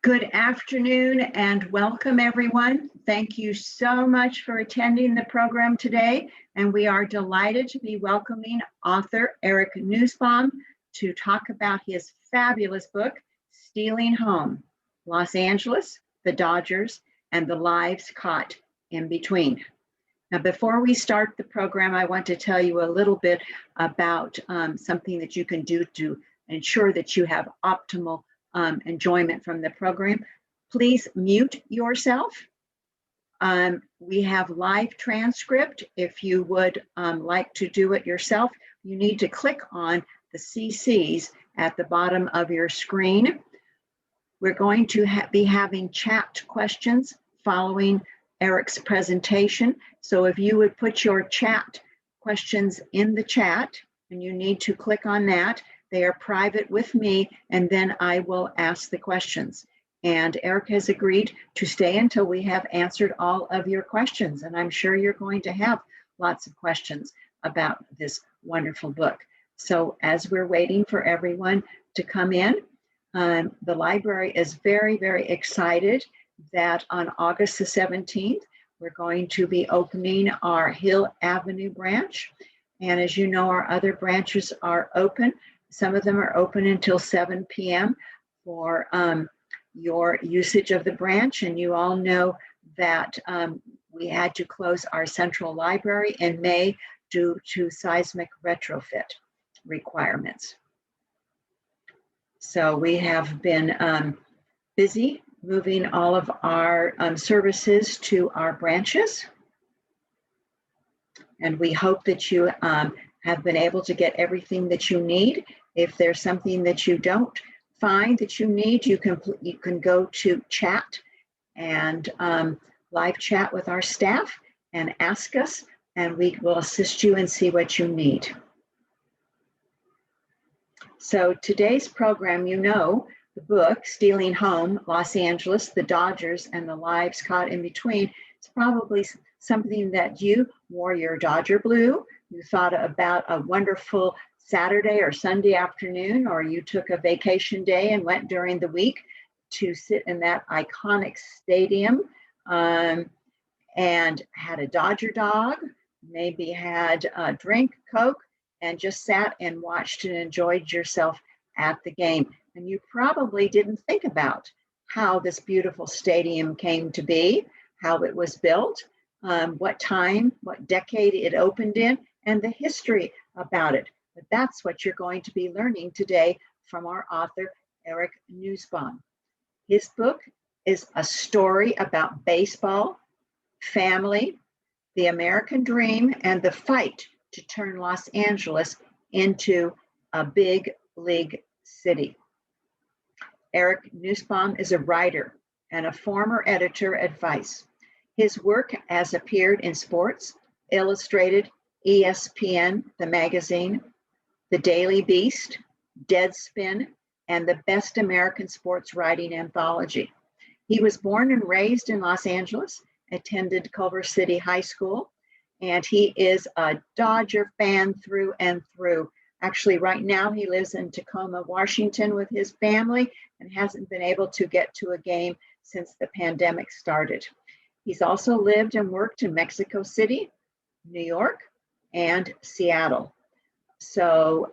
Good afternoon and welcome, everyone. Thank you so much for attending the program today. And we are delighted to be welcoming author Eric Nusbaum to talk about his fabulous book, Stealing Home, Los Angeles, the Dodgers, and the Lives Caught in Between. Now, before we start the program, I want to tell you a little bit about something that you can do to ensure that you have optimal enjoyment from the program. Please mute yourself. We have live transcript. If you would like to do it yourself, you need to click on the CCs at the bottom of your screen. We're going to be having chat questions following Eric's presentation. So if you would put your chat questions in the chat, and you need to click on that. They are private with me, and then I will ask the questions. And Eric has agreed to stay until we have answered all of your questions. And I'm sure you're going to have lots of questions about this wonderful book. So as we're waiting for everyone to come in, the library is very, very excited that on August the 17th, we're going to be opening our Hill Avenue branch. And as you know, our other branches are open. Some of them are open until 7 p.m. for your usage of the branch. And you all know that we had to close our central library in May due to seismic retrofit requirements. So we have been busy moving all of our services to our branches. And we hope that you have been able to get everything that you need. If there's something that you don't find that you need, you can go to chat and live chat with our staff and ask us, and we will assist you and see what you need. So today's program, you know, the book, Stealing Home, Los Angeles, the Dodgers, and the Lives Caught in Between, it's probably something that you wore your Dodger blue, you thought about a wonderful Saturday or Sunday afternoon, or you took a vacation day and went during the week to sit in that iconic stadium and had a Dodger dog, maybe had a drink, Coke, and just sat and watched and enjoyed yourself at the game. And you probably didn't think about how this beautiful stadium came to be, how it was built, what time, what decade it opened in, and the history about it. But that's what you're going to be learning today from our author, Eric Nusbaum. His book is a story about baseball, family, the American dream, and the fight to turn Los Angeles into a big league city. Eric Nusbaum is a writer and a former editor at Vice. His work has appeared in Sports Illustrated, ESPN, the magazine, The Daily Beast, Deadspin, and the Best American Sports Writing Anthology. He was born and raised in Los Angeles, attended Culver City High School, and he is a Dodger fan through and through. Actually, right now he lives in Tacoma, Washington with his family and hasn't been able to get to a game since the pandemic started. He's also lived and worked in Mexico City, New York, and Seattle. So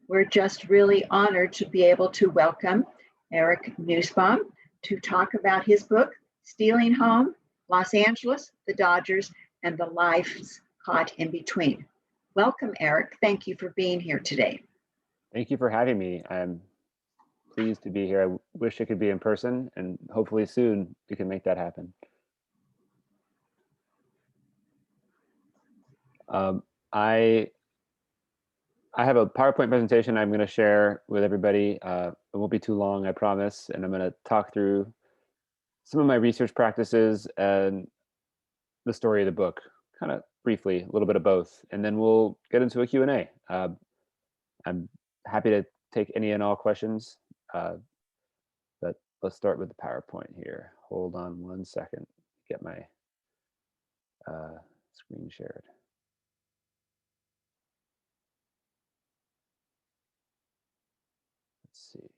we're just really honored to be able to welcome Eric Nusbaum to talk about his book, Stealing Home, Los Angeles, the Dodgers, and the Lives Caught in Between. Welcome, Eric. Thank you for being here today. Thank you for having me. I'm pleased to be here. I wish it could be in person, and hopefully soon we can make that happen. I have a PowerPoint presentation I'm going to share with everybody. It won't be too long, I promise. And I'm going to talk through some of my research practices and the story of the book, kind of briefly, a little bit of both. And then we'll get into a Q&A. I'm happy to take any and all questions, but let's start with the PowerPoint here. Hold on one second, get my screen shared. Let's see.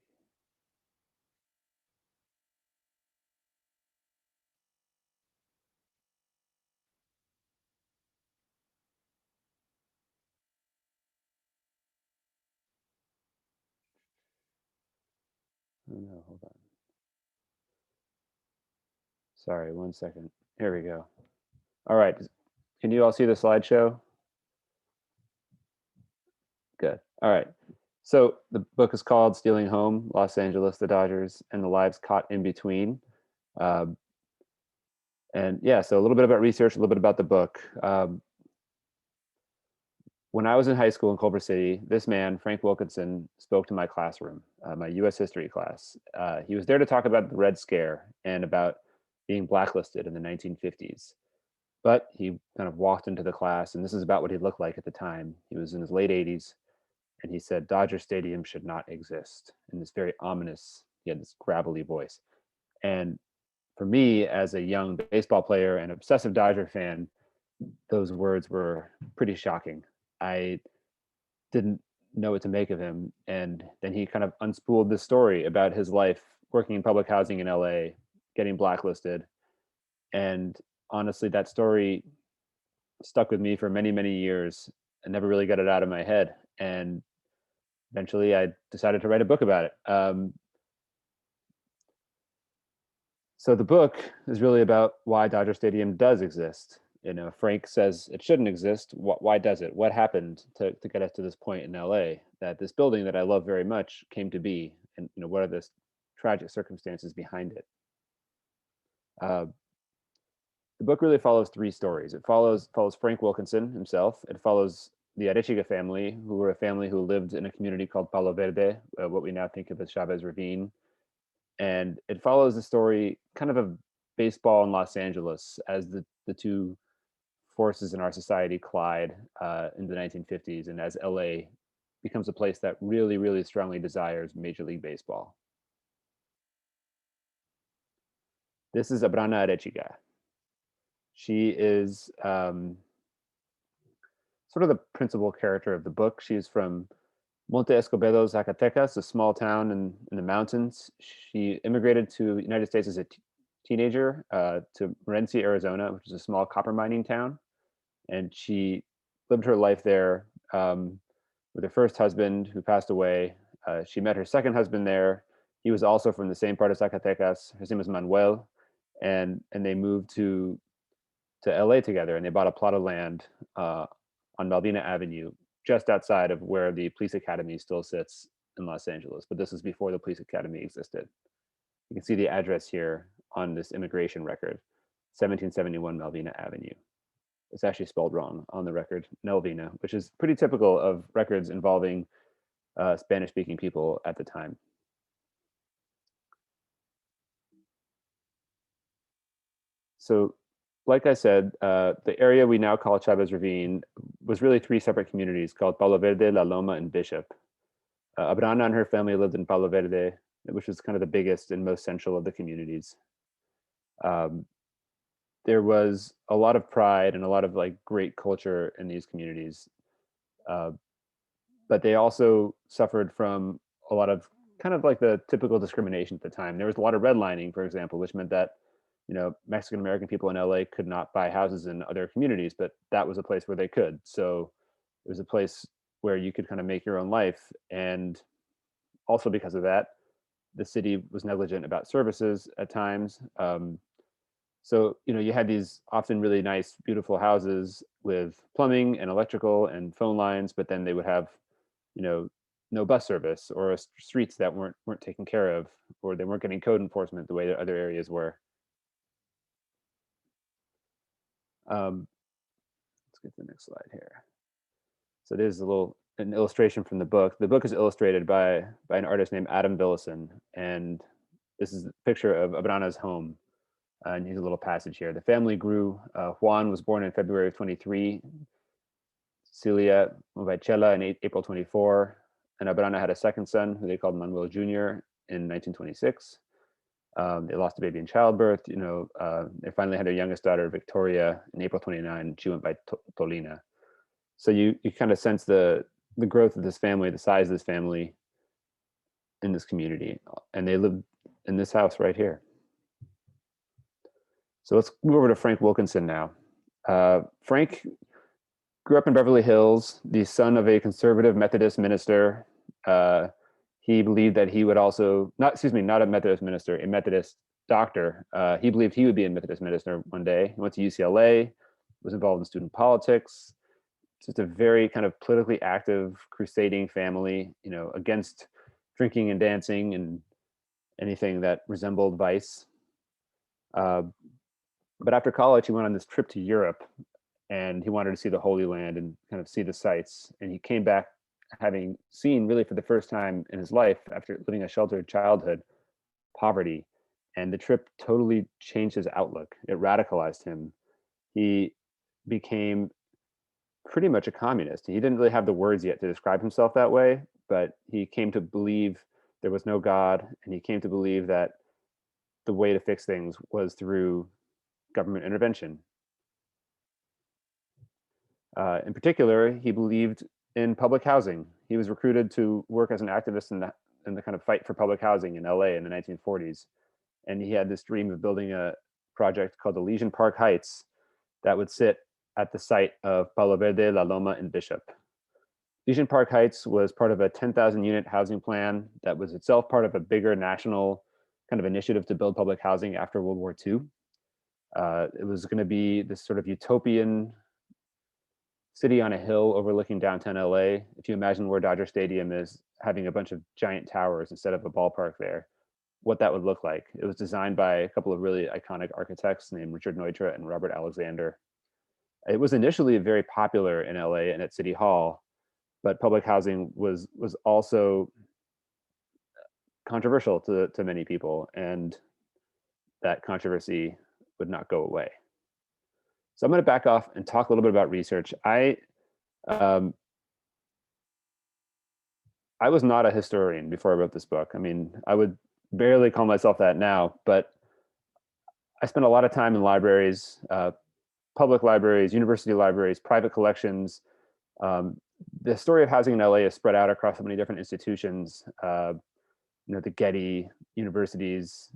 Oh no, hold on. Sorry, 1 second. Here we go. All right. Can you all see the slideshow? Good. All right. So the book is called Stealing Home, Los Angeles, the Dodgers, and the Lives Caught in Between. Um, and yeah, so a little bit about research, a little bit about the book. When I was in high school in Culver City, this man, Frank Wilkinson, spoke to my classroom, my US history class. He was there to talk about the Red Scare and about being blacklisted in the 1950s. But he kind of walked into the class, and this is about what he looked like at the time. He was in his late 80s, and he said, Dodger Stadium should not exist. In this very ominous, he had this gravelly voice. And for me, as a young baseball player and obsessive Dodger fan, those words were pretty shocking. I didn't know what to make of him. And then he kind of unspooled this story about his life working in public housing in LA, getting blacklisted. And honestly, that story stuck with me for many, many years. I never really got it out of my head. And eventually I decided to write a book about it. So the book is really about why Dodger Stadium does exist. You know, Frank says it shouldn't exist. Why does it? What happened to get us to this point in LA that this building that I love very much came to be? And, you know, what are the tragic circumstances behind it? The book really follows three stories. It follows Frank Wilkinson himself. It follows the Arechiga family, who were a family who lived in a community called Palo Verde, what we now think of as Chavez Ravine. And it follows the story kind of baseball in Los Angeles as the two forces in our society collide in the 1950s, and as LA becomes a place that really, really strongly desires Major League Baseball. This is Abrana Arechiga. She is sort of the principal character of the book. She's from Monte Escobedo, Zacatecas, a small town in the mountains. She immigrated to the United States as a teenager to Morenci, Arizona, which is a small copper mining town. And she lived her life there with her first husband, who passed away. She met her second husband there. He was also from the same part of Zacatecas. His name was Manuel. And they moved to LA together, and they bought a plot of land on Malvina Avenue, just outside of where the police academy still sits in Los Angeles. But this is before the police academy existed. You can see the address here on this immigration record, 1771 Malvina Avenue. It's actually spelled wrong on the record, Melvina, which is pretty typical of records involving Spanish-speaking people at the time. So, like I said, the area we now call Chavez Ravine was really three separate communities called Palo Verde, La Loma, and Bishop. Abrana and her family lived in Palo Verde, which was kind of the biggest and most central of the communities. There was a lot of pride and a lot of like great culture in these communities, but they also suffered from a lot of kind of like the typical discrimination at the time. There was a lot of redlining, for example, which meant that, you know, Mexican American people in LA could not buy houses in other communities, but that was a place where they could. So it was a place where you could kind of make your own life. And also because of that, the city was negligent about services at times. So, you know, you had these often really nice, beautiful houses with plumbing and electrical and phone lines, but then they would have, you know, no bus service or streets that weren't taken care of, or they weren't getting code enforcement the way that other areas were. Let's get to the next slide here. So there's an illustration from the book. The book is illustrated by an artist named Adam Billison, and this is a picture of Abrana's home. And here's a little passage here. The family grew. Juan was born in February of 23, Celia Movicella in April 24, and Abrana had a second son who they called Manuel Jr. in 1926. They lost a baby in childbirth. You know, they finally had their youngest daughter, Victoria, in April 29. She went by Tolina. So you kind of sense the growth of this family, the size of this family in this community. And they lived in this house right here. So let's move over to Frank Wilkinson now. Frank grew up in Beverly Hills, the son of a conservative Methodist minister. he believed that he would also, not a Methodist minister, a Methodist doctor. He believed he would be a Methodist minister one day. He went to UCLA, was involved in student politics, just a very kind of politically active, crusading family, against drinking and dancing and anything that resembled vice. But after college, he went on this trip to Europe, and he wanted to see the Holy Land and kind of see the sights. And he came back having seen, really for the first time in his life, after living a sheltered childhood, poverty. And the trip totally changed his outlook. It radicalized him. He became pretty much a communist. He didn't really have the words yet to describe himself that way, but he came to believe there was no God, and he came to believe that the way to fix things was through government intervention. In particular, he believed in public housing. He was recruited to work as an activist in the kind of fight for public housing in LA in the 1940s. And he had this dream of building a project called Elysian Park Heights that would sit at the site of Palo Verde, La Loma, and Bishop. Elysian Park Heights was part of a 10,000 unit housing plan that was itself part of a bigger national kind of initiative to build public housing after World War II. It was going to be this sort of utopian city on a hill overlooking downtown LA. If you imagine where Dodger Stadium is, having a bunch of giant towers instead of a ballpark there, what that would look like. It was designed by a couple of really iconic architects named Richard Neutra and Robert Alexander. It was initially very popular in LA and at City Hall, but public housing was also controversial to many people, and that controversy would not go away. So I'm going to back off and talk a little bit about research. I was not a historian before I wrote this book. I mean, I would barely call myself that now, but I spent a lot of time in libraries, public libraries, university libraries, private collections. The story of housing in LA is spread out across so many different institutions. The Getty universities,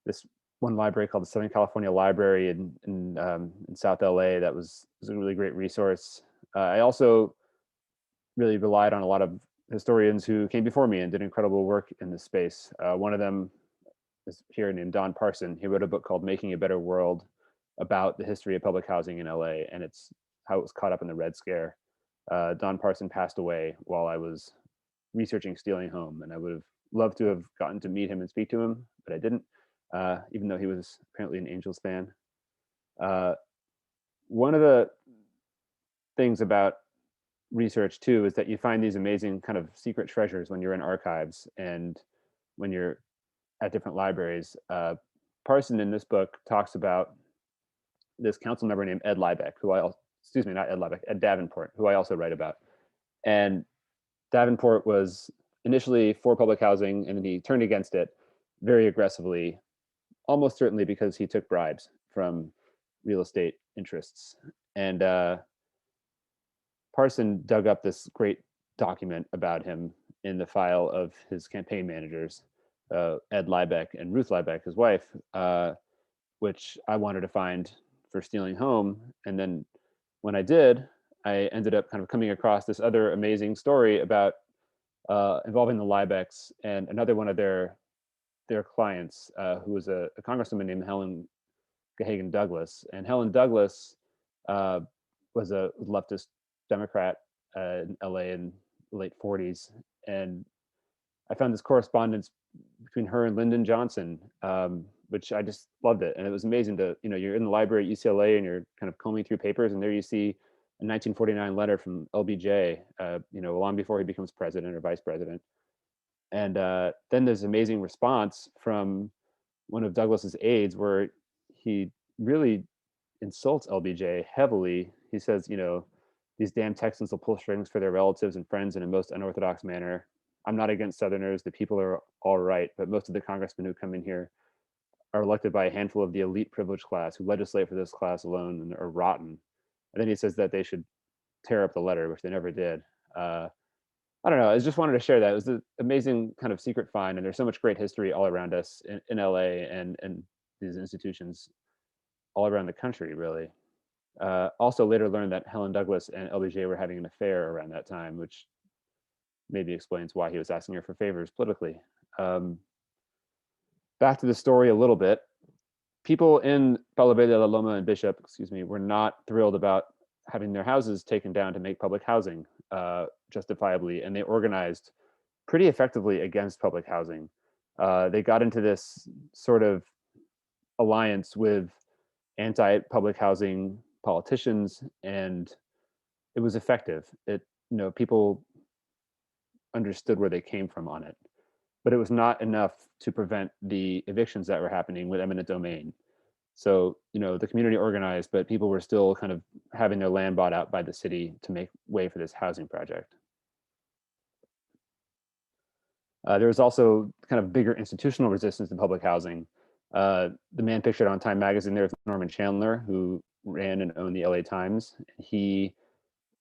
this one library called the Southern California Library in South LA that was a really great resource. I also really relied on a lot of historians who came before me and did incredible work in this space. One of them is here named Don Parson. He wrote a book called Making a Better World about the history of public housing in LA, and it's how it was caught up in the Red Scare. Don Parson passed away while I was researching Stealing Home, and I would have loved to have gotten to meet him and speak to him, but I didn't, even though he was apparently an Angels fan. One of the things about research too is that you find these amazing kind of secret treasures when you're in archives and when you're at different libraries. Parson in this book talks about this council member named Ed Liebeck, Ed Davenport, who I also write about. And Davenport was initially for public housing, and then he turned against it very aggressively, almost certainly because he took bribes from real estate interests. And Parson dug up this great document about him in the file of his campaign managers, Ed Liebeck and Ruth Liebeck, his wife, which I wanted to find for Stealing Home. And then when I did, I ended up kind of coming across this other amazing story about involving the Liebecks and another one of their clients, who was a congresswoman named Helen Gahagan Douglas. And Helen Douglas was a leftist Democrat in LA in the late 40s. And I found this correspondence between her and Lyndon Johnson, which I just loved it. And it was amazing to, you're in the library at UCLA and you're kind of combing through papers, and there you see a 1949 letter from LBJ, long before he becomes president or vice president. And then there's amazing response from one of Douglas's aides where he really insults LBJ heavily. He says, these damn Texans will pull strings for their relatives and friends in a most unorthodox manner. I'm not against Southerners. The people are all right, but most of the congressmen who come in here are elected by a handful of the elite privileged class who legislate for this class alone and are rotten. And then he says that they should tear up the letter, which they never did. I don't know. I just wanted to share that. It was an amazing kind of secret find, and there's so much great history all around us in LA and these institutions all around the country, really. Also later learned that Helen Douglas and LBJ were having an affair around that time, which maybe explains why he was asking her for favors politically. Back to the story a little bit. People in Palo Verde, La Loma, and Bishop, excuse me, were not thrilled about having their houses taken down to make public housing, justifiably, and they organized pretty effectively against public housing. They got into this sort of alliance with anti-public housing politicians, and it was effective. People understood where they came from on it, but it was not enough to prevent the evictions that were happening with eminent domain. So, the community organized, but people were still kind of having their land bought out by the city to make way for this housing project. There was also kind of bigger institutional resistance to public housing. The man pictured on Time magazine there is Norman Chandler, who ran and owned the LA Times. He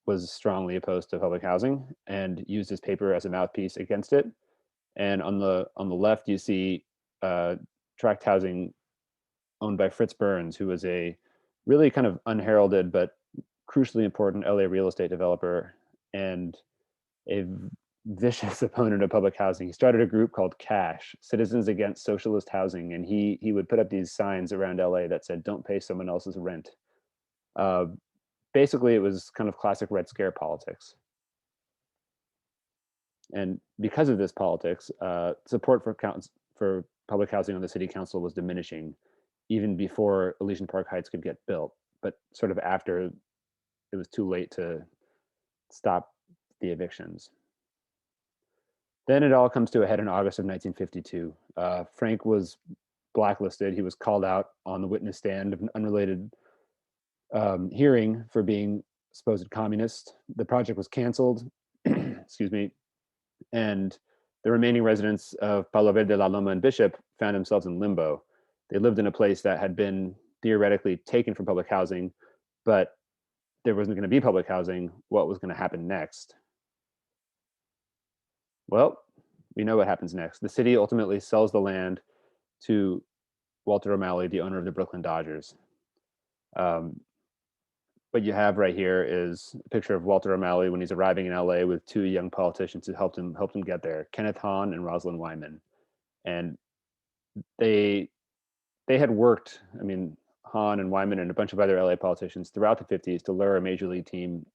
was strongly opposed to public housing and used his paper as a mouthpiece against it. And on the left, you see tract housing owned by Fritz Burns, who was a really kind of unheralded but crucially important LA real estate developer and a vicious opponent of public housing. He started a group called CASH, Citizens Against Socialist Housing, and he would put up these signs around LA that said, "Don't pay someone else's rent." Basically, it was kind of classic Red Scare politics. And because of this politics, support for public housing on the city council was diminishing, even before Elysian Park Heights could get built, but sort of after it was too late to stop the evictions. Then it all comes to a head in August of 1952. Frank was blacklisted. He was called out on the witness stand of an unrelated hearing for being supposed communist. The project was canceled, excuse me, and the remaining residents of Palo Verde, La Loma, and Bishop found themselves in limbo. They lived in a place that had been theoretically taken from public housing, but there wasn't going to be public housing. What was going to happen next? Well, we know what happens next. The city ultimately sells the land to Walter O'Malley, the owner of the Brooklyn Dodgers. What you have right here is a picture of Walter O'Malley when he's arriving in LA with two young politicians who helped him get there, Kenneth Hahn and Rosalind Wyman. And they had worked, Hahn and Wyman and a bunch of other LA politicians throughout the 50s to lure a major league team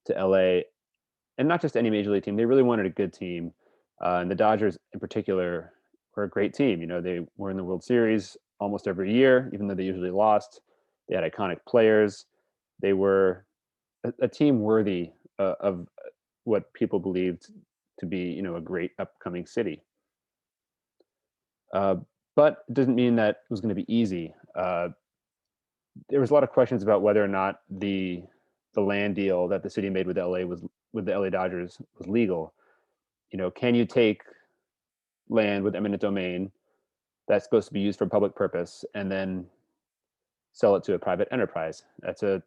to LA. And not just any major league team, they really wanted a good team. And the Dodgers in particular were a great team. They were in the World Series almost every year, even though they usually lost. They had iconic players. They were a team worthy of what people believed to be, a great upcoming city. But it doesn't mean that it was going to be easy. There was a lot of questions about whether or not the land deal that the city made with the LA Dodgers was legal. Can you take land with eminent domain that's supposed to be used for public purpose and then sell it to a private enterprise? That's a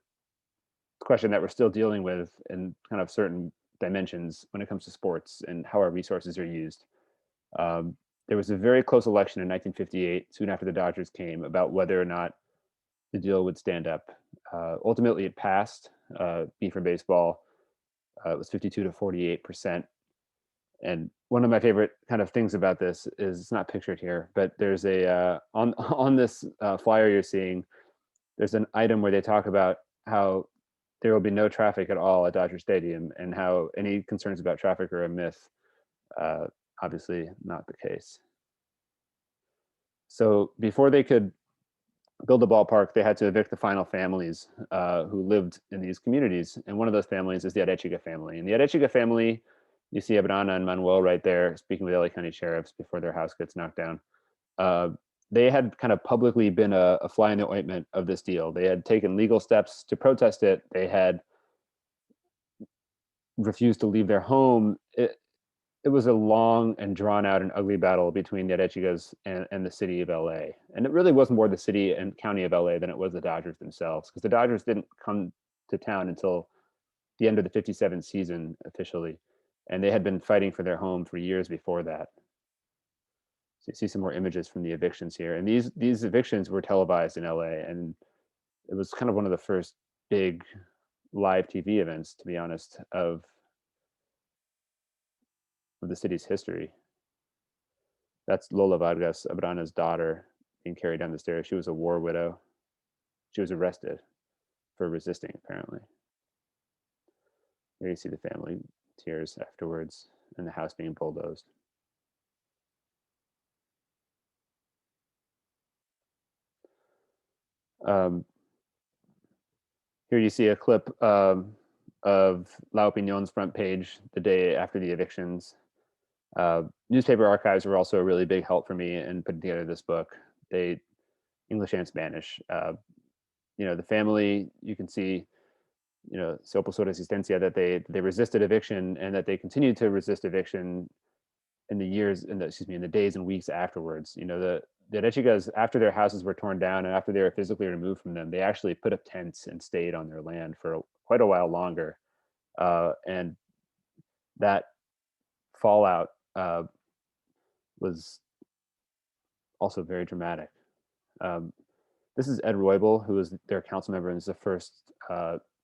question that we're still dealing with in kind of certain dimensions when it comes to sports and how our resources are used. There was a very close election in 1958, soon after the Dodgers came, about whether or not the deal would stand up. Ultimately, it passed. B for baseball. It was 52 to 48%. And one of my favorite kind of things about this is, it's not pictured here, but there's a on this flyer you're seeing, there's an item where they talk about how there will be no traffic at all at Dodger Stadium, and how any concerns about traffic are a myth. Obviously not the case. So before they could build a ballpark, they had to evict the final families who lived in these communities. And one of those families is the Arechiga family. And the Arechiga family, you see Abrana and Manuel right there speaking with LA County sheriffs before their house gets knocked down. They had kind of publicly been a fly in the ointment of this deal. They had taken legal steps to protest it. They had refused to leave their home. It was a long and drawn out and ugly battle between the Arechigas and the city of LA. And it really was more the city and county of LA than it was the Dodgers themselves, because the Dodgers didn't come to town until the end of the 57 season officially. And they had been fighting for their home for years before that. So you see some more images from the evictions here. And these evictions were televised in LA. And it was kind of one of the first big live TV events, to be honest, of of the city's history. That's Lola Vargas, Abrana's daughter, being carried down the stairs. She was a war widow. She was arrested for resisting, apparently. Here you see the family tears afterwards and the house being bulldozed. Here you see a clip of La Opinion's front page the day after the evictions. Newspaper archives were also a really big help for me in putting together this book. They, English and Spanish. The family, you can see, se opuso resistencia, that they resisted eviction and that they continued to resist eviction in the days and weeks afterwards. The Arechigas, after their houses were torn down and after they were physically removed from them, they actually put up tents and stayed on their land for quite a while longer. And that fallout was also very dramatic. This is Ed Roybal, who was their council member and is the first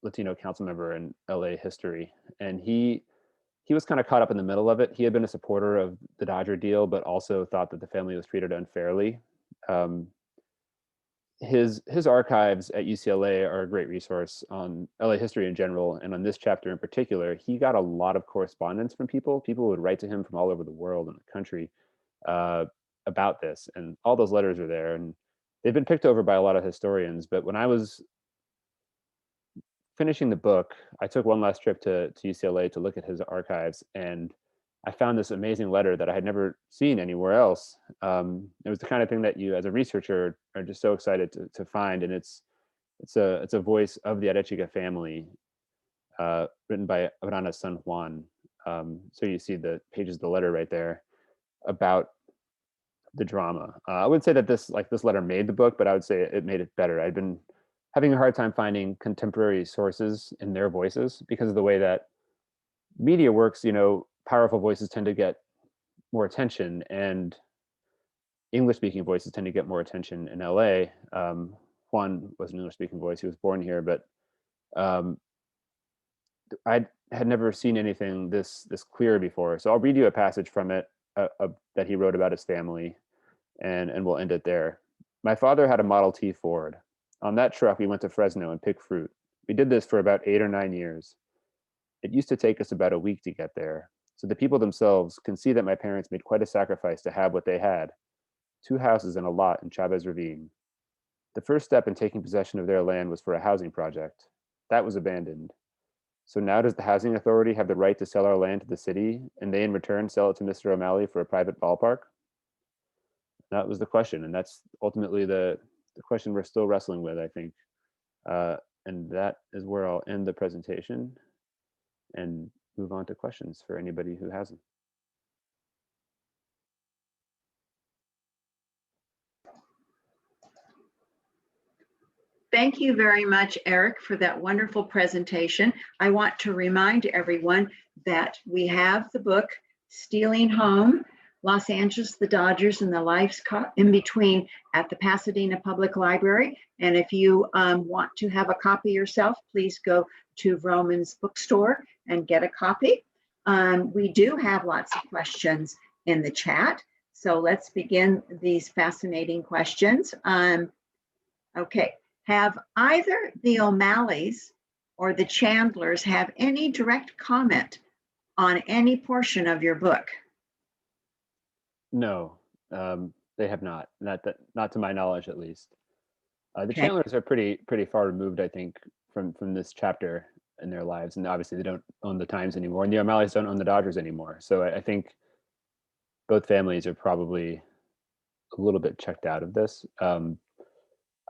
Latino council member in LA history. And he was kind of caught up in the middle of it. He had been a supporter of the Dodger deal, but also thought that the family was treated unfairly. His archives at UCLA are a great resource on LA history in general, and on this chapter in particular. He got a lot of correspondence from people. People would write to him from all over the world and the country about this, and all those letters are there, and they've been picked over by a lot of historians. But when I was finishing the book, I took one last trip to UCLA to look at his archives, and I found this amazing letter that I had never seen anywhere else. It was the kind of thing that you, as a researcher, are just so excited to find, and it's a voice of the Arechiga family, written by Abrana's son Juan. So you see the pages of the letter right there about the drama. I wouldn't say that this letter made the book, but I would say it made it better. I'd been having a hard time finding contemporary sources in their voices because of the way that media works. Powerful voices tend to get more attention, and English-speaking voices tend to get more attention in LA. Juan was an English-speaking voice. He was born here, but I had never seen anything this clear before. So I'll read you a passage from it that he wrote about his family, and we'll end it there. My father had a Model T Ford. On that truck, we went to Fresno and picked fruit. We did this for about 8 or 9 years. It used to take us about a week to get there. So the people themselves can see that my parents made quite a sacrifice to have what they had. 2 houses and a lot in Chavez Ravine. The first step in taking possession of their land was for a housing project. That was abandoned. So now does the housing authority have the right to sell our land to the city, and they in return sell it to Mr. O'Malley for a private ballpark? That was the question, and that's ultimately the question we're still wrestling with, I think. And that is where I'll end the presentation and move on to questions for anybody who has them. Thank you very much, Eric, for that wonderful presentation. I want to remind everyone that we have the book, Stealing Home, Los Angeles, the Dodgers, and the Lives Caught in Between at the Pasadena Public Library. And if you want to have a copy yourself, please go to Vroman's bookstore and get a copy. We do have lots of questions in the chat. So let's begin these fascinating questions. Okay. Have either the O'Malleys or the Chandlers have any direct comment on any portion of your book? No, they have not. Not to my knowledge, at least. The Okay. Chandlers are pretty far removed, I think, from this chapter in their lives, and obviously they don't own the Times anymore, and the O'Malleys don't own the Dodgers anymore. So I think both families are probably a little bit checked out of this.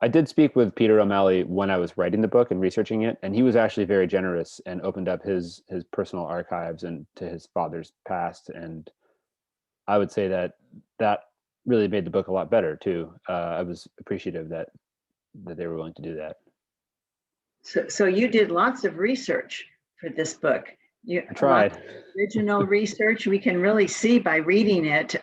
I did speak with Peter O'Malley when I was writing the book and researching it, and he was actually very generous and opened up his personal archives and to his father's past. And I would say that really made the book a lot better too. I was appreciative that they were willing to do that. So you did lots of research for this book. I tried. Original research, we can really see by reading it,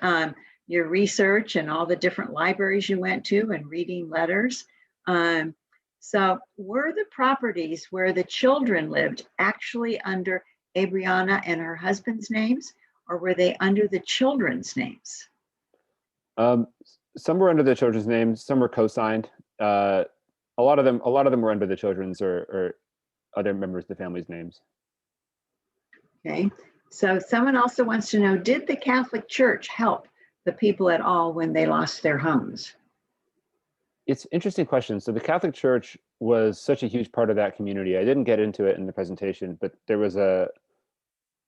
your research and all the different libraries you went to and reading letters. So were the properties where the children lived actually under Abriana and her husband's names, or were they under the children's names? Some were under the children's names, some were co-signed. A lot of them were under the children's or other members of the family's names. Okay, so someone also wants to know, did the Catholic Church help the people at all when they lost their homes? It's an interesting question. So the Catholic Church was such a huge part of that community. I didn't get into it in the presentation, but there was a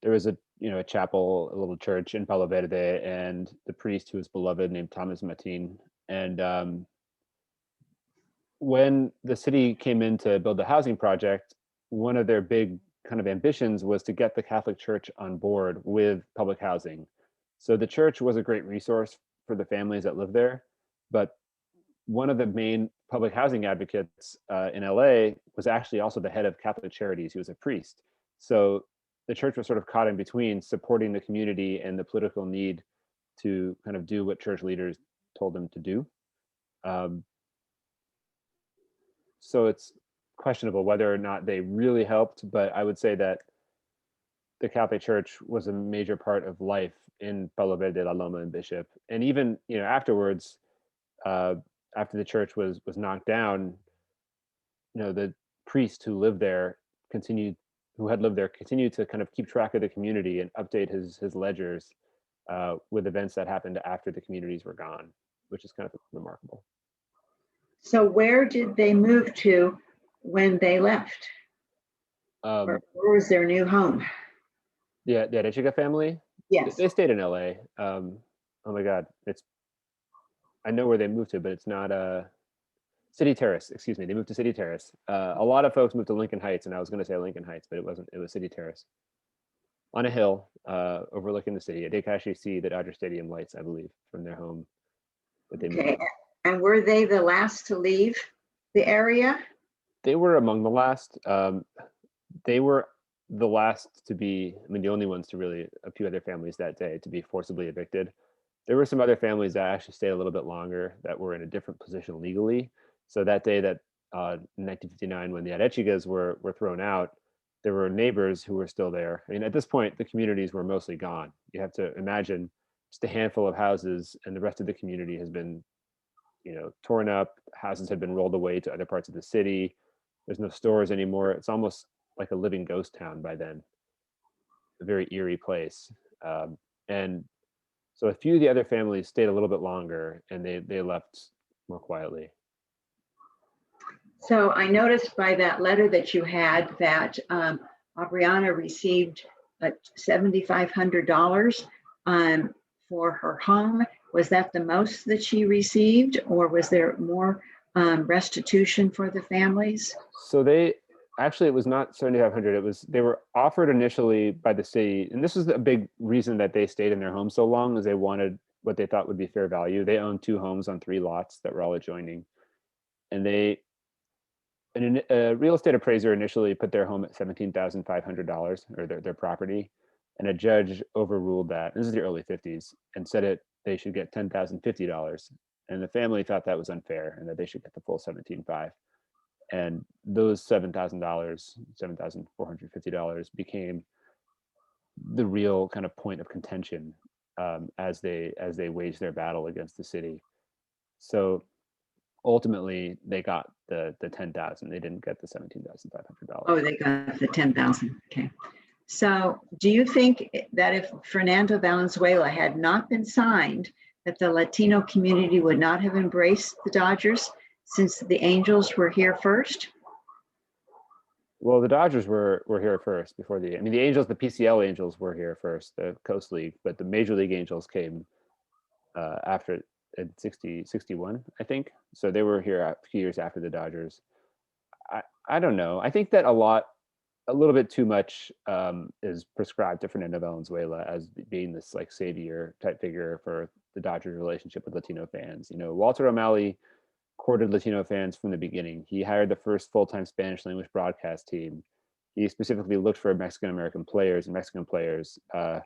a chapel, a little church in Palo Verde, and the priest who was beloved named Thomas Matin. And when the city came in to build the housing project, one of their big kind of ambitions was to get the Catholic Church on board with public housing. So the church was a great resource for the families that lived there, but one of the main public housing advocates in LA was actually also the head of Catholic Charities. He was a priest. So the church was sort of caught in between supporting the community and the political need to kind of do what church leaders told them to do. So it's questionable whether or not they really helped, but I would say that the Catholic Church was a major part of life in Palo Verde, La Loma, and Bishop. And even afterwards, after the church was knocked down, the priest who lived there continued to kind of keep track of the community and update his ledgers with events that happened after the communities were gone, which is kind of remarkable. So where did they move to when they left? Where was their new home? Yeah, the Arechiga family. Yes. They stayed in LA. Oh my God, I know where they moved to, but it's not City Terrace. Excuse me, they moved to City Terrace. A lot of folks moved to Lincoln Heights, and I was going to say Lincoln Heights, but it wasn't. It was City Terrace, on a hill overlooking the city. They could actually see the Dodger Stadium lights, I believe, from their home. That they moved Okay, and were they the last to leave the area? They were among the last. They were the last to be, the only ones to really, a few other families that day to be forcibly evicted. There were some other families that actually stayed a little bit longer that were in a different position legally. So that day that in 1959, when the Arechigas were thrown out, there were neighbors who were still there. I mean, at this point, the communities were mostly gone. You have to imagine just a handful of houses, and the rest of the community has been, torn up. Houses had been rolled away to other parts of the city. There's no stores anymore. It's almost like a living ghost town by then. A very eerie place. And so a few of the other families stayed a little bit longer, and they left more quietly. So I noticed by that letter that you had that Aubriana received $7,500 for her home. Was that the most that she received, or was there more restitution for the families? So it was not 7,500. They were offered initially by the city, and this was a big reason that they stayed in their home so long, is they wanted what they thought would be fair value. They owned 2 homes on 3 lots that were all adjoining, and a real estate appraiser initially put their home at $17,500, or their property, and a judge overruled that. This is the early 50s, and said they should get $10,050, and the family thought that was unfair and that they should get the full $17,500. And those $7,000, $7,450 became the real kind of point of contention as they waged their battle against the city. So ultimately, they got the $10,000. They didn't get the $17,500. Oh, they got the 10,000. Okay. So do you think that if Fernando Valenzuela had not been signed, that the Latino community would not have embraced the Dodgers, since the Angels were here first? Well, the Dodgers were here first before the Angels, the PCL Angels were here first, the Coast League, but the Major League Angels came after in 61, I think. So they were here a few years after the Dodgers. I don't know. I think that a little bit too much is prescribed to Fernando Valenzuela as being this like savior type figure for the Dodgers relationship with Latino fans. Walter O'Malley courted Latino fans from the beginning. He hired the first full-time Spanish language broadcast team. He specifically looked for Mexican-American players and Mexican players. I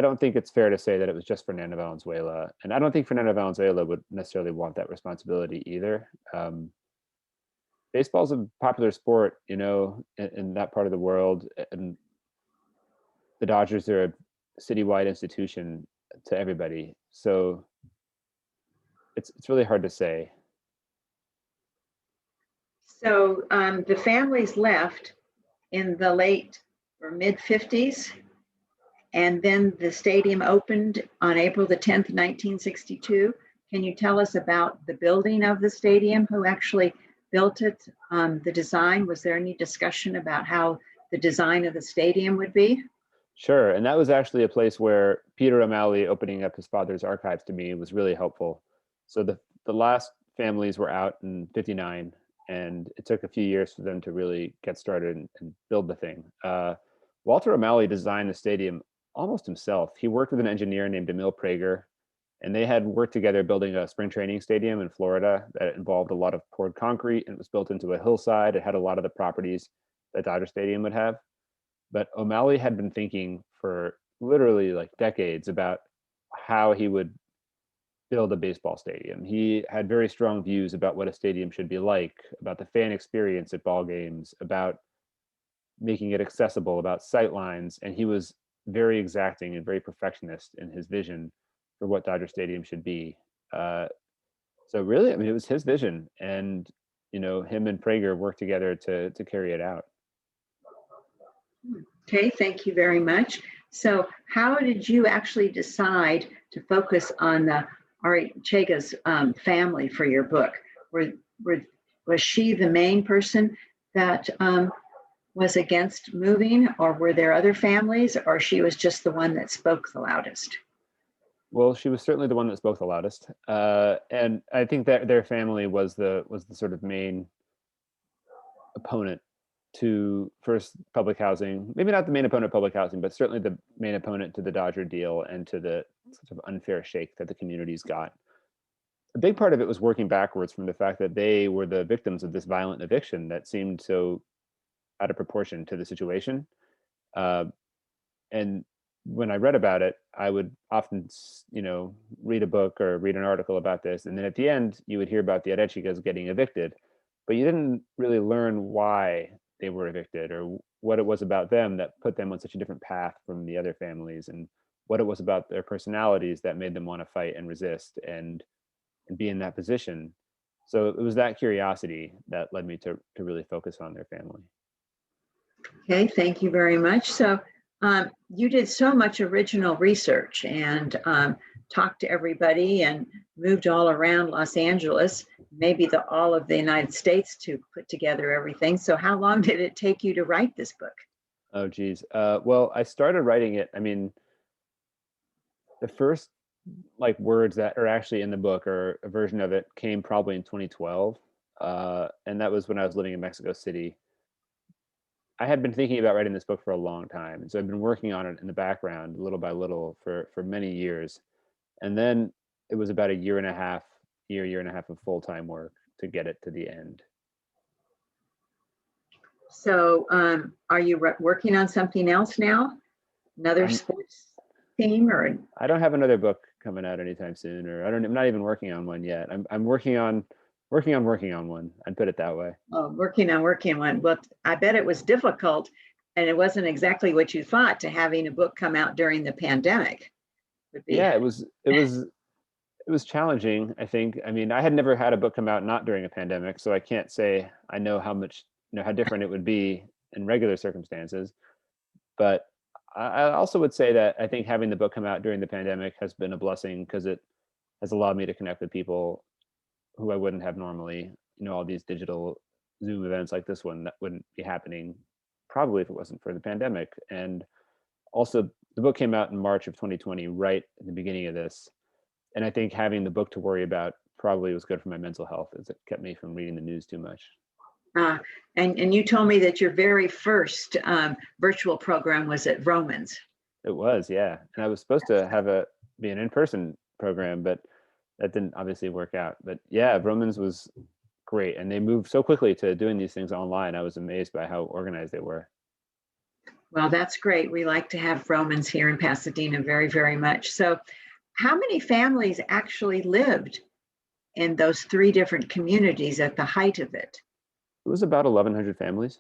don't think it's fair to say that it was just Fernando Valenzuela. And I don't think Fernando Valenzuela would necessarily want that responsibility either. Baseball's a popular sport, in that part of the world. And the Dodgers are citywide institution to everybody. So it's really hard to say. So the families left in the late or mid 50s, and then the stadium opened on April the 10th, 1962. Can you tell us about the building of the stadium? Who actually built it? The design? Was there any discussion about how the design of the stadium would be? Sure, and that was actually a place where Peter O'Malley opening up his father's archives to me was really helpful. So the last families were out in '59, and it took a few years for them to really get started and build the thing. Walter O'Malley designed the stadium almost himself. He worked with an engineer named Emil Prager, and they had worked together building a spring training stadium in Florida that involved a lot of poured concrete, and it was built into a hillside. It had a lot of the properties that Dodger Stadium would have. But O'Malley had been thinking for literally like decades about how he would build a baseball stadium. He had very strong views about what a stadium should be like, about the fan experience at ball games, about making it accessible, about sight lines, and he was very exacting and very perfectionist in his vision for what Dodger Stadium should be. So really, I mean, it was his vision, and him and Prager worked together to carry it out. Okay, thank you very much. So how did you actually decide to focus on the Chega's family for your book? Was she the main person that was against moving, or were there other families, or she was just the one that spoke the loudest? Well, she was certainly the one that spoke the loudest, and I think that their family was the sort of main opponent to first public housing. Maybe not the main opponent of public housing, but certainly the main opponent to the Dodger deal and to the sort of unfair shake that the communities got. A big part of it was working backwards from the fact that they were the victims of this violent eviction that seemed so out of proportion to the situation. And when I read about it, I would often, read a book or read an article about this, and then at the end, you would hear about the Arechigas getting evicted, but you didn't really learn why they were evicted or what it was about them that put them on such a different path from the other families, and what it was about their personalities that made them want to fight and resist and be in that position. So it was that curiosity that led me to really focus on their family. Okay, thank you very much. So you did so much original research and talked to everybody and moved all around Los Angeles, maybe all of the United States, to put together everything. So how long did it take you to write this book? Oh, geez. Well, I started writing it. I mean, the first words that are actually in the book, or a version of it, came probably in 2012. And that was when I was living in Mexico City. I had been thinking about writing this book for a long time. And so I've been working on it in the background, little by little, for many years. And then it was about a year and a half of full-time work to get it to the end. So are you working on something else now? Another sports theme, or? I don't have another book coming out anytime soon, or I'm not even working on one yet. I'm working on one. I'd put it that way. Oh, working on one. Well, I bet it was difficult, and it wasn't exactly what you thought, to having a book come out during the pandemic. Yeah, it was challenging, I think. I mean, I had never had a book come out not during a pandemic, so I can't say I know how much, how different it would be in regular circumstances. But I also would say that I think having the book come out during the pandemic has been a blessing, because it has allowed me to connect with people who I wouldn't have normally. All these digital Zoom events like this one that wouldn't be happening probably if it wasn't for the pandemic. And also, the book came out in March of 2020, right at the beginning of this. And I think having the book to worry about probably was good for my mental health, as it kept me from reading the news too much. And you told me that your very first virtual program was at Romans. It was, yeah. And I was supposed to be an in-person program, but that didn't obviously work out. But yeah, Romans was great. And they moved so quickly to doing these things online. I was amazed by how organized they were. Well, that's great. We like to have Romans here in Pasadena very, very much. So how many families actually lived in those 3 different communities at the height of it? It was about 1,100 families.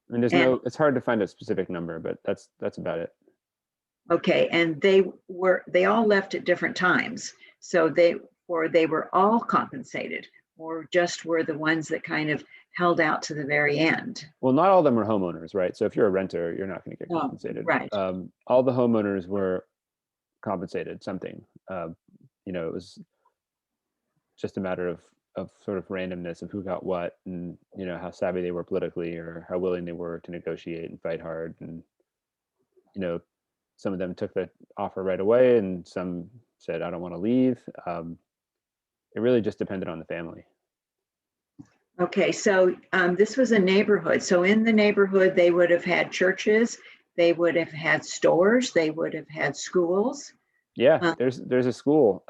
I mean, it's hard to find a specific number, but that's about it. Okay, and they all left at different times. So they were all compensated, or just were the ones that kind of held out to the very end. Well, not all of them were homeowners, right? So if you're a renter, you're not going to get Oh, compensated. right. All the homeowners were compensated something. It was just a matter of sort of randomness of who got what, and how savvy they were politically, or how willing they were to negotiate and fight hard. And you know, some of them took the offer right away, and some said, "I don't want to leave." It really just depended on the family. Okay, so this was a neighborhood. So in the neighborhood, they would have had churches, they would have had stores, they would have had schools. Yeah, Uh, there's a school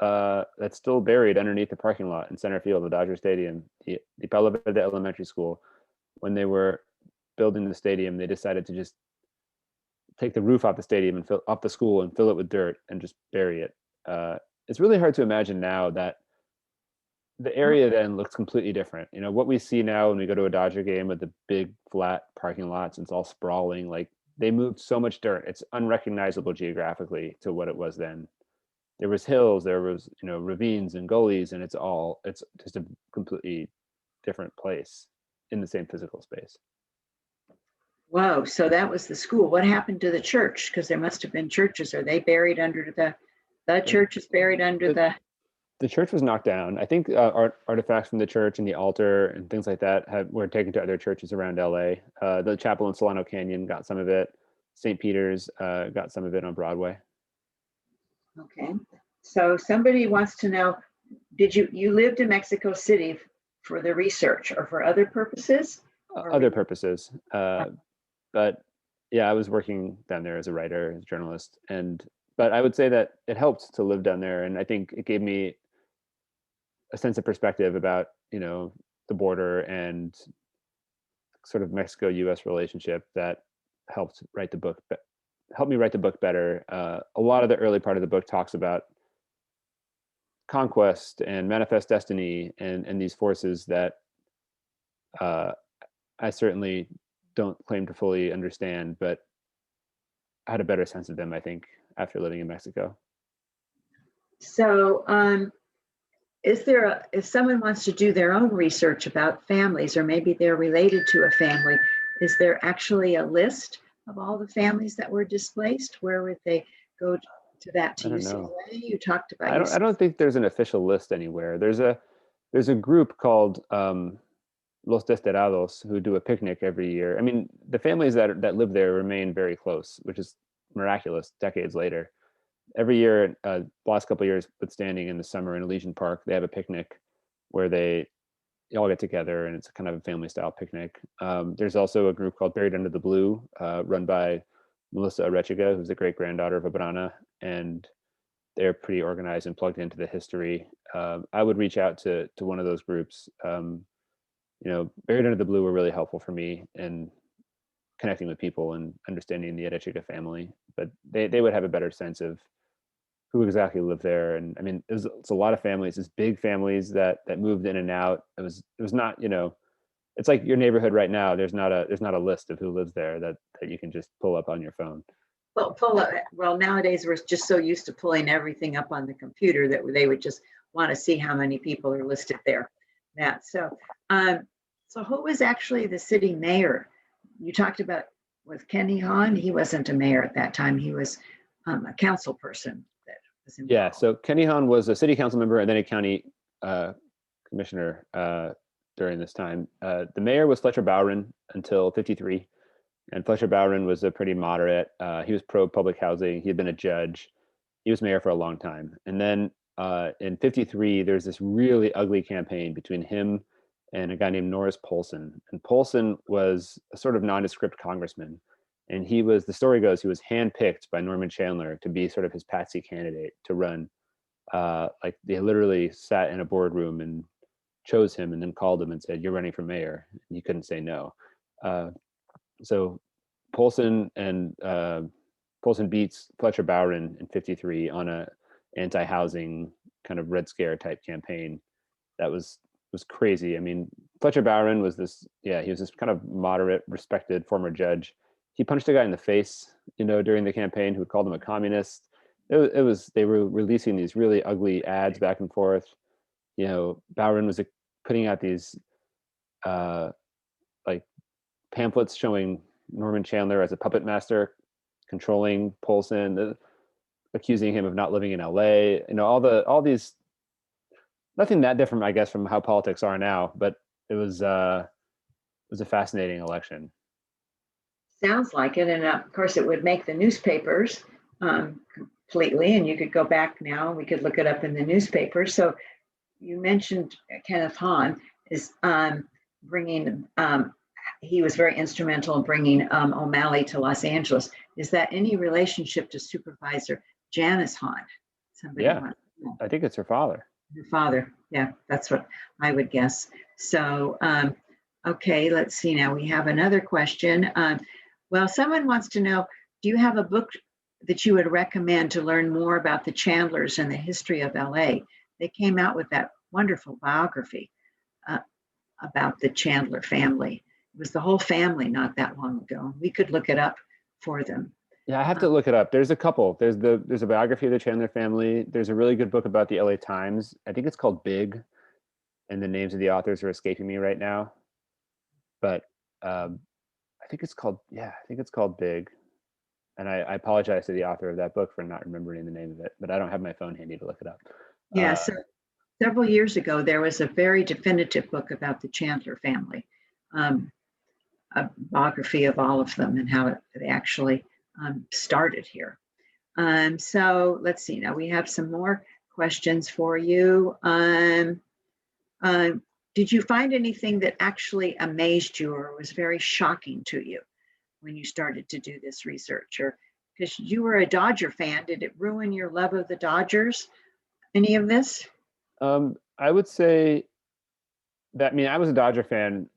that's still buried underneath the parking lot in center field of Dodger Stadium, the Palo Verde Elementary School. When they were building the stadium, they decided to just take the roof off the stadium and off the school and fill it with dirt and just bury it. It's really hard to imagine now that the area then looks completely different. What we see now when we go to a Dodger game with the big flat parking lots, and it's all sprawling. Like, they moved so much dirt; it's unrecognizable geographically to what it was then. There was hills, there was ravines and gullies, and it's just a completely different place in the same physical space. Whoa, so that was the school. What happened to the church? Because there must have been churches. Are they buried under the church is buried under The, the, the church was knocked down. I think artifacts from the church and the altar and things like that were taken to other churches around LA. The chapel in Solano Canyon got some of it. St. Peter's got some of it on Broadway. okay. So somebody wants to know, you lived in Mexico City for the research or for other purposes? Or Other purposes. But yeah, I was working down there as a writer, as a journalist. But I would say that it helped to live down there. And I think it gave me a sense of perspective about, the border and sort of Mexico-US relationship that helped helped me write the book better. A lot of the early part of the book talks about conquest and manifest destiny and these forces that I certainly don't claim to fully understand, but I had a better sense of them, I think, after living in Mexico. So, if someone wants to do their own research about families, or maybe they're related to a family, is there actually a list of all the families that were displaced? Where would they go to that, I to don't know. UCLA? You talked about I UCLA. don't think there's an official list anywhere. There's a group called Los Desterrados who do a picnic every year. I mean, the families that live there remain very close, which is miraculous decades later. Every year, the last couple of years, withstanding, in the summer in Elysian Park, they have a picnic where they all get together, and it's kind of a family style picnic. There's also a group called Buried Under the Blue, run by Melissa Arechiga, who's the great granddaughter of Abrana, and they're pretty organized and plugged into the history. I would reach out to one of those groups. Buried Under the Blue were really helpful for me in connecting with people and understanding the Arechiga family, but they would have a better sense of who exactly lived there. And I mean, it's a lot of families, it's big families that moved in and out. It was not, it's like your neighborhood right now. There's not a list of who lives there that you can just pull up on your phone. Well, nowadays we're just so used to pulling everything up on the computer that they would just want to see how many people are listed there. So who was actually the city mayor? You talked about with Kenny Hahn. He wasn't a mayor at that time. He was a council person that was involved. Yeah. So Kenny Hahn was a city council member and then a county commissioner during this time. The mayor was Fletcher Bowron until '53. And Fletcher Bowron was a pretty moderate. He was pro public housing. He had been a judge. He was mayor for a long time. And then in '53, there's this really ugly campaign between him and a guy named Norris Polson. And Polson was a sort of nondescript congressman. And the story goes, he was handpicked by Norman Chandler to be sort of his patsy candidate to run. Like, they literally sat in a boardroom and chose him and then called him and said, "You're running for mayor." And he couldn't say no. So Polson beats Fletcher Bowron in '53 on a anti-housing kind of Red Scare type campaign that was crazy. I mean, Fletcher Bowron was he was this kind of moderate, respected former judge. he punched a guy in the face, during the campaign who called him a communist. They were releasing these really ugly ads back and forth. Bowron was putting out these like pamphlets showing Norman Chandler as a puppet master controlling Polson, accusing him of not living in LA. All these, nothing that different, I guess, from how politics are now, but it was a fascinating election. Sounds like it. And of course, it would make the newspapers completely. And you could go back now, we could look it up in the newspaper. So you mentioned Kenneth Hahn is bringing, he was very instrumental in bringing O'Malley to Los Angeles. Is that any relationship to Supervisor Janice Hahn? Somebody Yeah, I think it's her father. Her father. Yeah, that's what I would guess. So, okay, let's see now. We have another question. Well, someone wants to know, do you have a book that you would recommend to learn more about the Chandlers and the history of LA? They came out with that wonderful biography about the Chandler family. It was the whole family not that long ago. We could look it up for them. Yeah, I have to look it up. There's a couple. There's a biography of the Chandler family. There's a really good book about the LA Times. I think it's called Big, and the names of the authors are escaping me right now. But I think it's called Big. And I apologize to the author of that book for not remembering the name of it, but I don't have my phone handy to look it up. Yeah, so several years ago, there was a very definitive book about the Chandler family, a biography of all of them and how they actually started here. So let's see, now we have some more questions for you. Did you find anything that actually amazed you or was very shocking to you when you started to do this research? Or because you were a Dodger fan, did it ruin your love of the Dodgers? Any of this? I would say that, I was a Dodger fan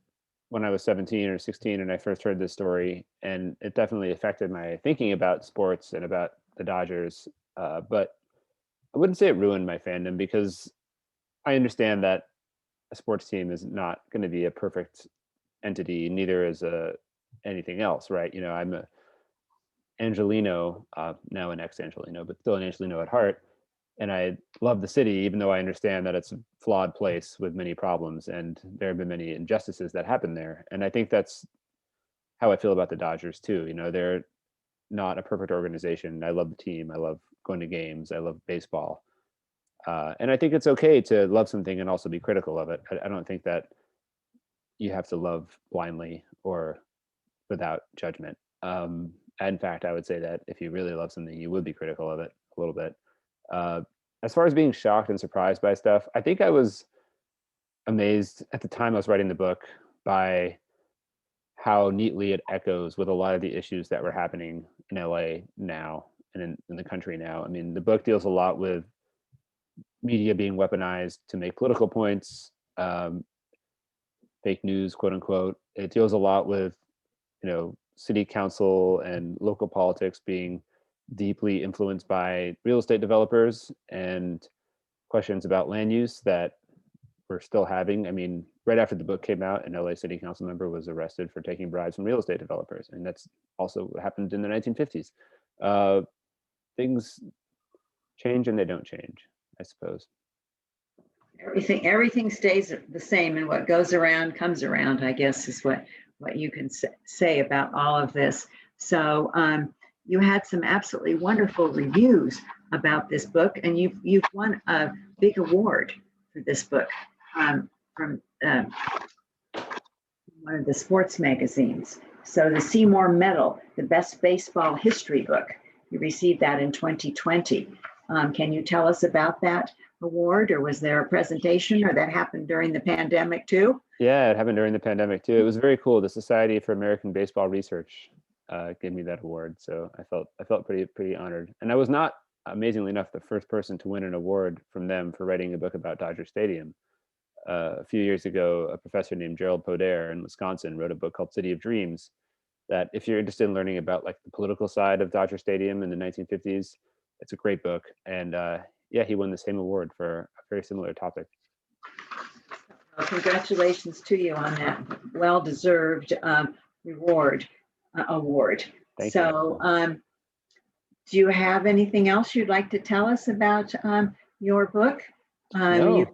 when I was 17 or 16 and I first heard this story, and it definitely affected my thinking about sports and about the Dodgers. But I wouldn't say it ruined my fandom, because I understand that a sports team is not going to be a perfect entity, neither is anything else, right? I'm a Angelino, now an ex-Angelino, but still an Angelino at heart. And I love the city, even though I understand that it's a flawed place with many problems, and there have been many injustices that happen there. And I think that's how I feel about the Dodgers too. They're not a perfect organization. I love the team. I love going to games. I love baseball. And I think it's okay to love something and also be critical of it. I don't think that you have to love blindly or without judgment. In fact, I would say that if you really love something, you would be critical of it a little bit. As far as being shocked and surprised by stuff, I think I was amazed at the time I was writing the book by how neatly it echoes with a lot of the issues that were happening in LA now and in the country now. The book deals a lot with media being weaponized to make political points, fake news, quote unquote. It deals a lot with, city council and local politics being deeply influenced by real estate developers and questions about land use that we're still having. Right after the book came out, an LA city council member was arrested for taking bribes from real estate developers. And that's also what happened in the 1950s. Things change and they don't change, I suppose. Everything stays the same, and what goes around comes around, I guess, is what you can say about all of this. So you had some absolutely wonderful reviews about this book, and you've won a big award for this book from one of the sports magazines. So the Seymour Medal, the best baseball history book, you received that in 2020. Can you tell us about that award, or was there a presentation, or that happened during the pandemic too? Yeah, it happened during the pandemic too. It was very cool. The Society for American Baseball Research gave me that award, so I felt pretty honored. And I was not, amazingly enough, the first person to win an award from them for writing a book about Dodger Stadium. A few years ago, a professor named Gerald Poder in Wisconsin wrote a book called City of Dreams, that if you're interested in learning about like the political side of Dodger Stadium in the 1950s, it's a great book. And yeah, he won the same award for a very similar topic. Well, congratulations to you on that well-deserved reward. award. Thank you. So do you have anything else you'd like to tell us about your book? No,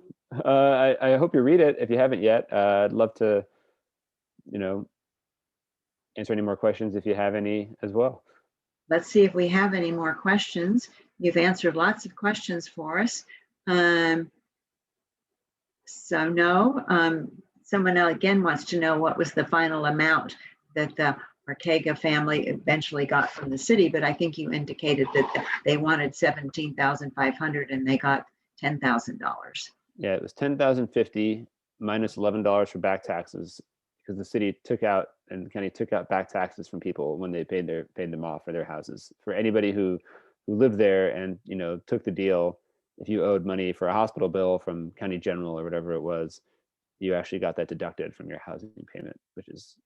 I hope you read it if you haven't yet. I'd love to, answer any more questions if you have any as well. Let's see if we have any more questions. You've answered lots of questions for us. So no, someone again wants to know what was the final amount that the Ortega family eventually got from the city, but I think you indicated that they wanted $17,500 and they got $10,000. Yeah, it was $10,050 minus $11 for back taxes, because the city took out and the county took out back taxes from people when they paid them off for their houses. For anybody who lived there and took the deal, if you owed money for a hospital bill from county general or whatever it was, you actually got that deducted from your housing payment, which is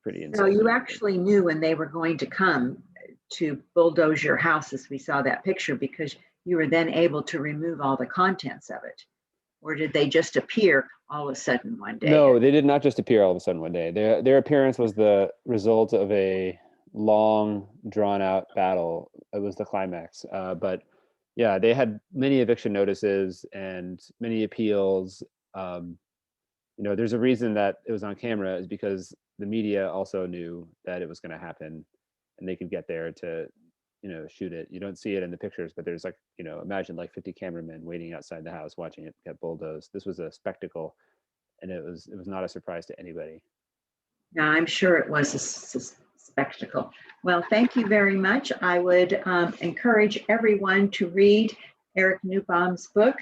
pretty insane. So you actually knew when they were going to come to bulldoze your house, as we saw that picture, because you were then able to remove all the contents of it. Or did they just appear all of a sudden one day? No, they did not just appear all of a sudden one day. Their appearance was the result of a long, drawn-out battle. It was the climax. But yeah, they had many eviction notices and many appeals. There's a reason that it was on camera, is because the media also knew that it was going to happen, and they could get there to shoot it. You don't see it in the pictures, but there's imagine 50 cameramen waiting outside the house watching it get bulldozed. This was a spectacle, and it was not a surprise to anybody. Now, I'm sure it was a spectacle. Well, thank you very much. I would encourage everyone to read Eric Nusbaum's book,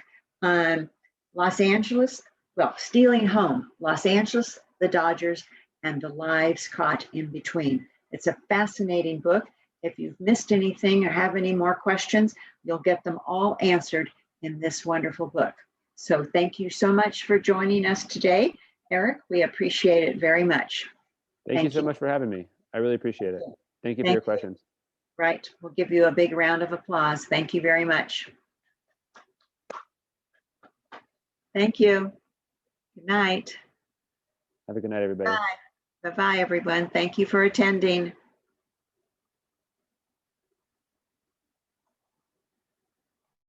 Stealing Home, Los Angeles, the Dodgers, and the Lives Caught in Between. It's a fascinating book. If you've missed anything or have any more questions, you'll get them all answered in this wonderful book. So thank you so much for joining us today, Eric. We appreciate it very much. Thank you so much for having me. I really appreciate it. Thank you for your questions. Right. We'll give you a big round of applause. Thank you very much. Thank you. Good night. Have a good night, everybody. Bye. Bye-bye, everyone. Thank you for attending.